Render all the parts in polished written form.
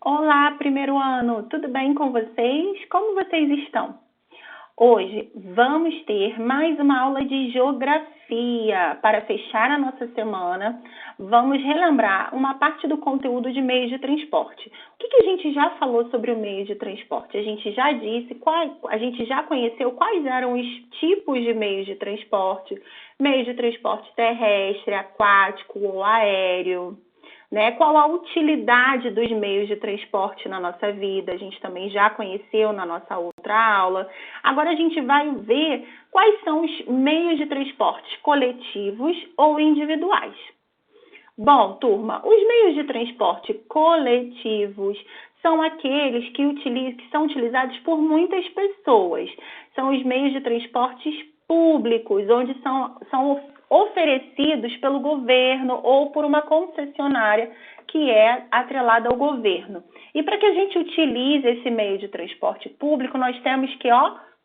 Olá, primeiro ano, tudo bem com vocês? Como vocês estão? Hoje vamos ter mais uma aula de geografia. Para fechar a nossa semana, vamos relembrar uma parte do conteúdo de meios de transporte. O que a gente já falou sobre o meio de transporte? A gente já disse, a gente já conheceu quais eram os tipos de meios de transporte: meio de transporte terrestre, aquático ou aéreo. Né? Qual a utilidade dos meios de transporte na nossa vida? A gente também já conheceu na nossa outra aula. Agora a gente vai ver quais são os meios de transporte coletivos ou individuais. Bom, turma, os meios de transporte coletivos são aqueles que são utilizados por muitas pessoas. São os meios de transportes públicos, onde são oferecidos pelo governo ou por uma concessionária que é atrelada ao governo. E para que a gente utilize esse meio de transporte público, nós temos que,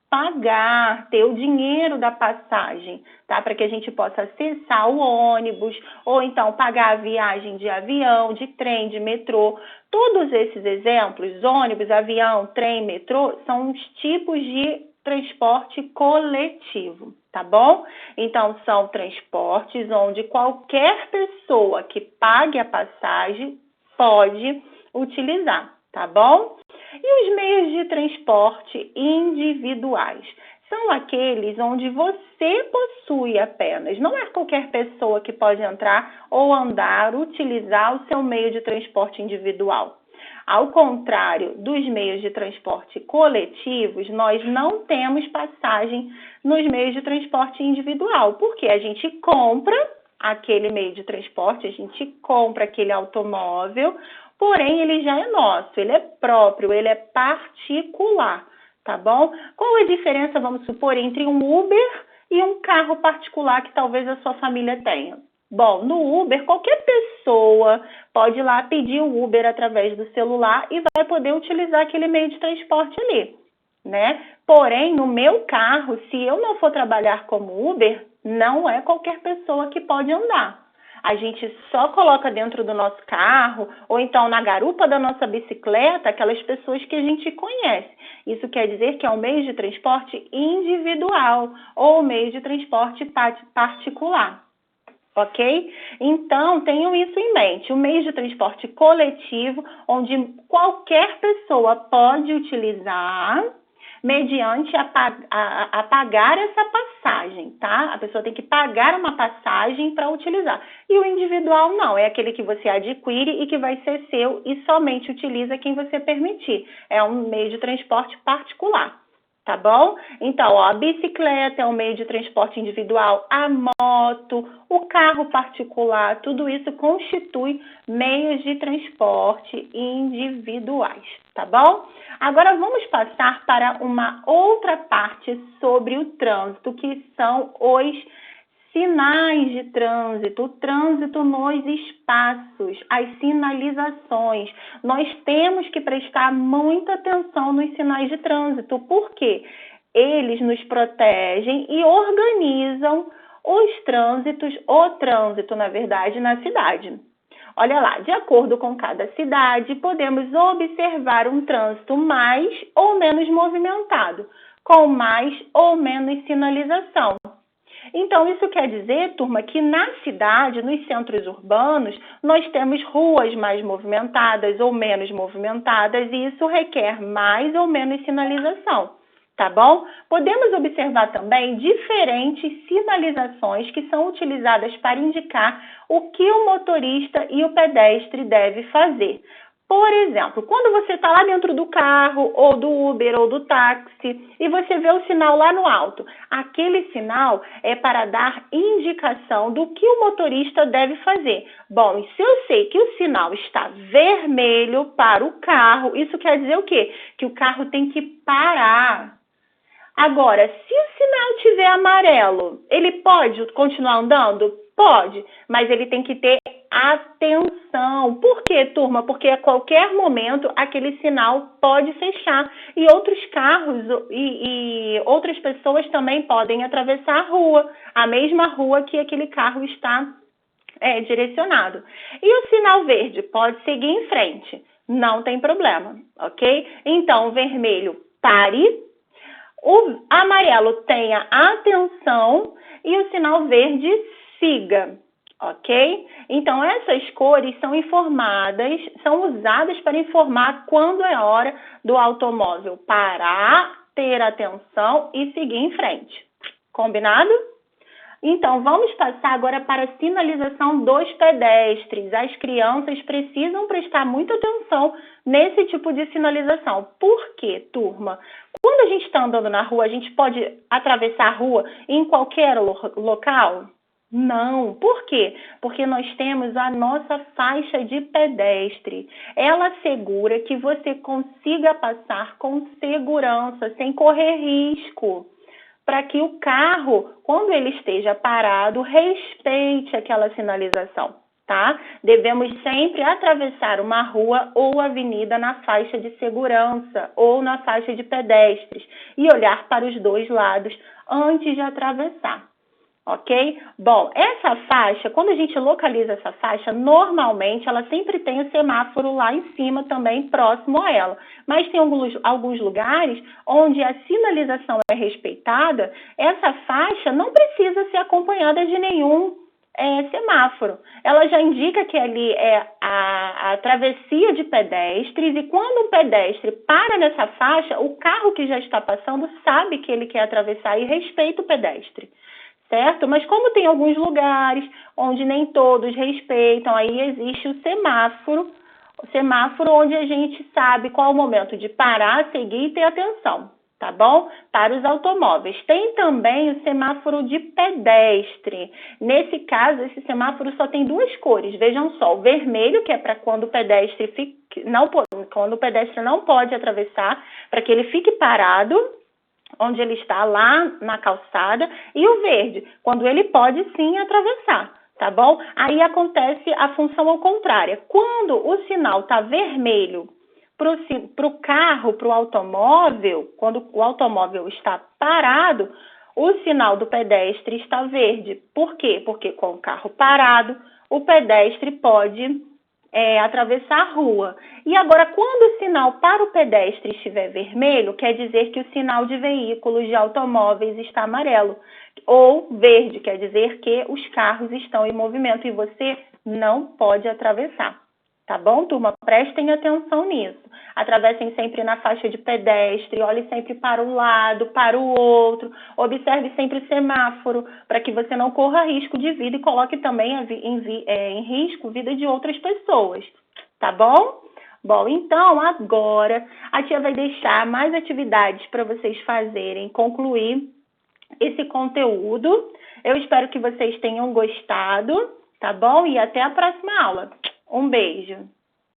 pagar, ter o dinheiro da passagem, tá? Para que a gente possa acessar o ônibus, ou então pagar a viagem de avião, de trem, de metrô. Todos esses exemplos, ônibus, avião, trem, metrô, são os tipos de transporte coletivo, tá bom? Então, são transportes onde qualquer pessoa que pague a passagem pode utilizar, tá bom? E os meios de transporte individuais? São aqueles onde você possui apenas. Não é qualquer pessoa que pode entrar ou andar, utilizar o seu meio de transporte individual. Ao contrário dos meios de transporte coletivos, nós não temos passagem nos meios de transporte individual, porque a gente compra aquele meio de transporte, a gente compra aquele automóvel, porém ele já é nosso, ele é próprio, ele é particular, tá bom? Qual é a diferença, vamos supor, entre um Uber e um carro particular que talvez a sua família tenha? Bom, no Uber, qualquer pessoa pode ir lá pedir o Uber através do celular e vai poder utilizar aquele meio de transporte ali, né? Porém, no meu carro, se eu não for trabalhar como Uber, não é qualquer pessoa que pode andar. A gente só coloca dentro do nosso carro ou então na garupa da nossa bicicleta aquelas pessoas que a gente conhece. Isso quer dizer que é um meio de transporte individual ou meio de transporte particular. Ok? Então, tenham isso em mente. O meio de transporte coletivo, onde qualquer pessoa pode utilizar mediante a pagar essa passagem, tá? A pessoa tem que pagar uma passagem para utilizar. E o individual não, é aquele que você adquire e que vai ser seu e somente utiliza quem você permitir. É um meio de transporte particular. Tá bom? Então, a bicicleta é um meio de transporte individual, a moto, o carro particular, tudo isso constitui meios de transporte individuais, tá bom? Agora vamos passar para uma outra parte sobre o trânsito, que são os sinais de trânsito, o trânsito nos espaços, as sinalizações. Nós temos que prestar muita atenção nos sinais de trânsito, porque eles nos protegem e organizam o trânsito, na verdade, na cidade. Olha lá, de acordo com cada cidade, podemos observar um trânsito mais ou menos movimentado, com mais ou menos sinalização. Então, isso quer dizer, turma, que na cidade, nos centros urbanos, nós temos ruas mais movimentadas ou menos movimentadas e isso requer mais ou menos sinalização, tá bom? Podemos observar também diferentes sinalizações que são utilizadas para indicar o que o motorista e o pedestre devem fazer. Por exemplo, quando você está lá dentro do carro, ou do Uber, ou do táxi, e você vê o sinal lá no alto, aquele sinal é para dar indicação do que o motorista deve fazer. Bom, e se eu sei que o sinal está vermelho para o carro, isso quer dizer o quê? Que o carro tem que parar. Agora, se o sinal estiver amarelo, ele pode continuar andando? Pode, mas ele tem que ter atenção. Por quê, turma? Porque a qualquer momento aquele sinal pode fechar e outros carros e outras pessoas também podem atravessar a rua, a mesma rua que aquele carro está direcionado. E o sinal verde pode seguir em frente. Não tem problema, ok? Então, o vermelho, pare. O amarelo, tenha atenção. E o sinal verde, siga, ok? Então, essas cores são usadas para informar quando é hora do automóvel parar, ter atenção e seguir em frente. Combinado? Então, vamos passar agora para a sinalização dos pedestres. As crianças precisam prestar muita atenção nesse tipo de sinalização. Por quê, turma? Quando a gente está andando na rua, a gente pode atravessar a rua em qualquer local? Não. Por quê? Porque nós temos a nossa faixa de pedestre. Ela assegura que você consiga passar com segurança, sem correr risco, para que o carro, quando ele esteja parado, respeite aquela sinalização, tá? Devemos sempre atravessar uma rua ou avenida na faixa de segurança ou na faixa de pedestres e olhar para os dois lados antes de atravessar. Ok? Bom, essa faixa, quando a gente localiza essa faixa, normalmente ela sempre tem o semáforo lá em cima também, próximo a ela. Mas tem alguns lugares onde a sinalização é respeitada, essa faixa não precisa ser acompanhada de nenhum semáforo. Ela já indica que ali é a travessia de pedestres e quando um pedestre para nessa faixa, o carro que já está passando sabe que ele quer atravessar e respeita o pedestre. Certo? Mas como tem alguns lugares onde nem todos respeitam, aí existe o semáforo onde a gente sabe qual é o momento de parar, seguir e ter atenção, tá bom? Para os automóveis. Tem também o semáforo de pedestre. Nesse caso, esse semáforo só tem duas cores. Vejam só, o vermelho, que é para quando o pedestre não pode atravessar, para que ele fique parado onde ele está lá na calçada, e o verde, quando ele pode sim atravessar, tá bom? Aí acontece a função ao contrário. Quando o sinal está vermelho para o carro, para o automóvel, quando o automóvel está parado, o sinal do pedestre está verde. Por quê? Porque com o carro parado, o pedestre pode atravessar a rua. E agora, quando o sinal para o pedestre estiver vermelho, quer dizer que o sinal de veículos, de automóveis, está amarelo. Ou verde, quer dizer que os carros estão em movimento e você não pode atravessar. Tá bom, turma? Prestem atenção nisso. Atravessem sempre na faixa de pedestre, olhe sempre para um lado, para o outro, observe sempre o semáforo, para que você não corra risco de vida e coloque também em risco a vida de outras pessoas. Tá bom? Bom, então agora a tia vai deixar mais atividades para vocês fazerem, concluir esse conteúdo. Eu espero que vocês tenham gostado, tá bom? E até a próxima aula. Um beijo!